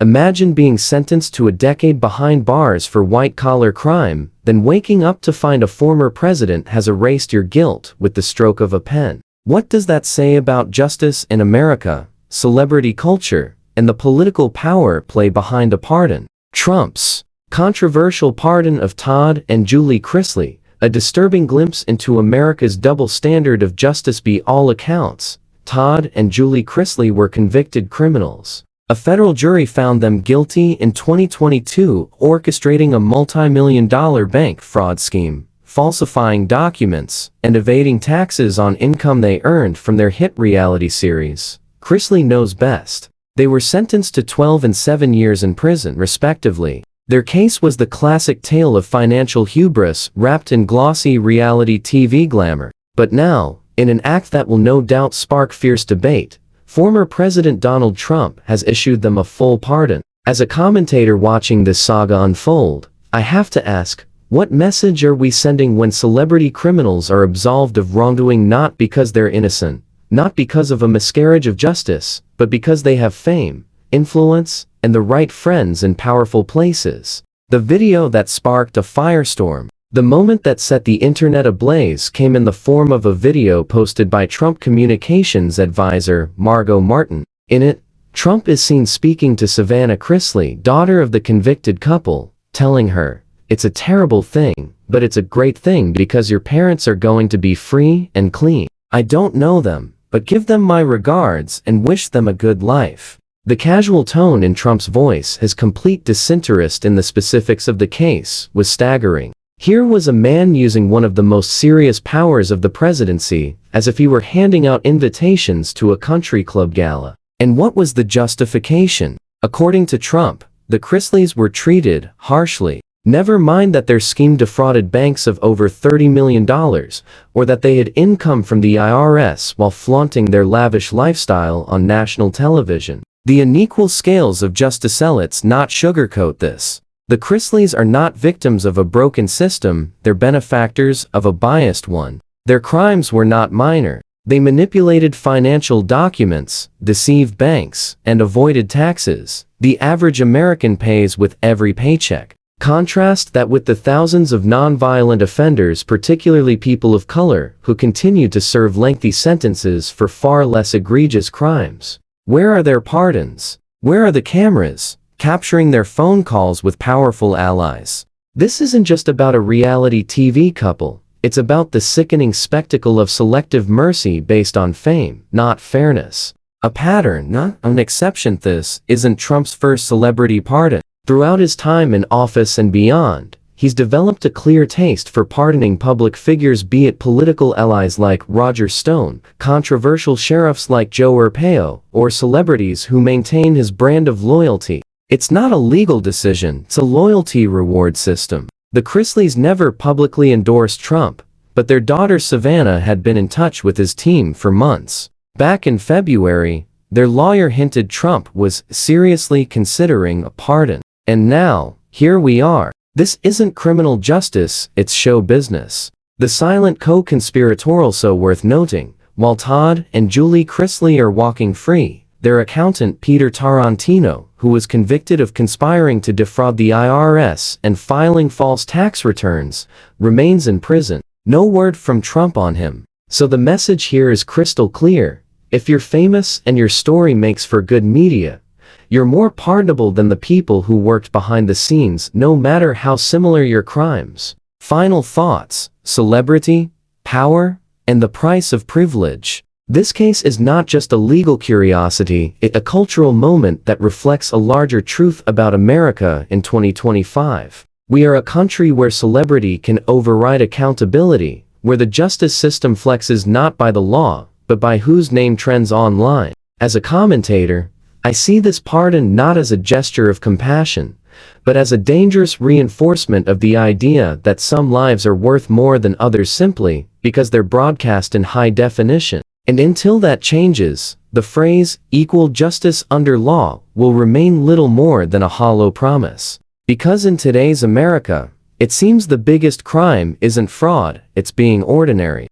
Imagine being sentenced to a decade behind bars for white-collar crime, then waking up to find a former president has erased your guilt with the stroke of a pen. What does that say about justice in America, celebrity culture, and the political power play behind a pardon? Trump's controversial pardon of Todd and Julie Chrisley, a disturbing glimpse into America's double standard of justice. By all accounts, Todd and Julie Chrisley were convicted criminals. A federal jury found them guilty in 2022, orchestrating a multi-million-dollar bank fraud scheme, falsifying documents, and evading taxes on income they earned from their hit reality series, Chrisley Knows Best. They were sentenced to 12 and 7 years in prison, respectively. Their case was the classic tale of financial hubris wrapped in glossy reality TV glamour. But now, in an act that will no doubt spark fierce debate, former President Donald Trump has issued them a full pardon. As a commentator watching this saga unfold, I have to ask, what message are we sending when celebrity criminals are absolved of wrongdoing not because they're innocent, not because of a miscarriage of justice, but because they have fame, influence, and the right friends in powerful places? The video that sparked a firestorm, the moment that set the internet ablaze, came in the form of a video posted by Trump communications advisor Margot Martin. In it, Trump is seen speaking to Savannah Chrisley, daughter of the convicted couple, telling her, "It's a terrible thing, but it's a great thing because your parents are going to be free and clean. I don't know them, but give them my regards and wish them a good life." The casual tone in Trump's voice, his complete disinterest in the specifics of the case, was staggering. Here was a man using one of the most serious powers of the presidency, as if he were handing out invitations to a country club gala. And what was the justification? According to Trump, the Chrisleys were treated harshly. Never mind that their scheme defrauded banks of over $30 million, or that they had income from the IRS while flaunting their lavish lifestyle on national television. The unequal scales of justice. Let's not sugarcoat this. The Chrisleys are not victims of a broken system, they're benefactors of a biased one. Their crimes were not minor. They manipulated financial documents, deceived banks, and avoided taxes the average American pays with every paycheck. Contrast that with the thousands of nonviolent offenders, particularly people of color, who continue to serve lengthy sentences for far less egregious crimes. Where are their pardons? Where are the cameras capturing their phone calls with powerful allies? This isn't just about a reality TV couple, it's about the sickening spectacle of selective mercy based on fame, not fairness. A pattern, not an exception. This isn't Trump's first celebrity pardon. Throughout his time in office and beyond, he's developed a clear taste for pardoning public figures, be it political allies like Roger Stone, controversial sheriffs like Joe Arpaio, or celebrities who maintain his brand of loyalty. It's not a legal decision, it's a loyalty reward system. The Chrisleys never publicly endorsed Trump, but their daughter Savannah had been in touch with his team for months. Back in February, their lawyer hinted Trump was seriously considering a pardon. And now, here we are. This isn't criminal justice, it's show business. The silent co-conspirator. Also worth noting, while Todd and Julie Chrisley are walking free, their accountant Peter Tarantino, who was convicted of conspiring to defraud the IRS and filing false tax returns, remains in prison. No word from Trump on him. So the message here is crystal clear. If you're famous and your story makes for good media, you're more pardonable than the people who worked behind the scenes, no matter how similar your crimes. Final thoughts: celebrity, power, and the price of privilege. This case is not just a legal curiosity, it's a cultural moment that reflects a larger truth about America in 2025. We are a country where celebrity can override accountability, where the justice system flexes not by the law, but by whose name trends online. As a commentator, I see this pardon not as a gesture of compassion, but as a dangerous reinforcement of the idea that some lives are worth more than others simply because they're broadcast in high definition. And until that changes, the phrase, equal justice under law, will remain little more than a hollow promise. Because in today's America, it seems the biggest crime isn't fraud, it's being ordinary.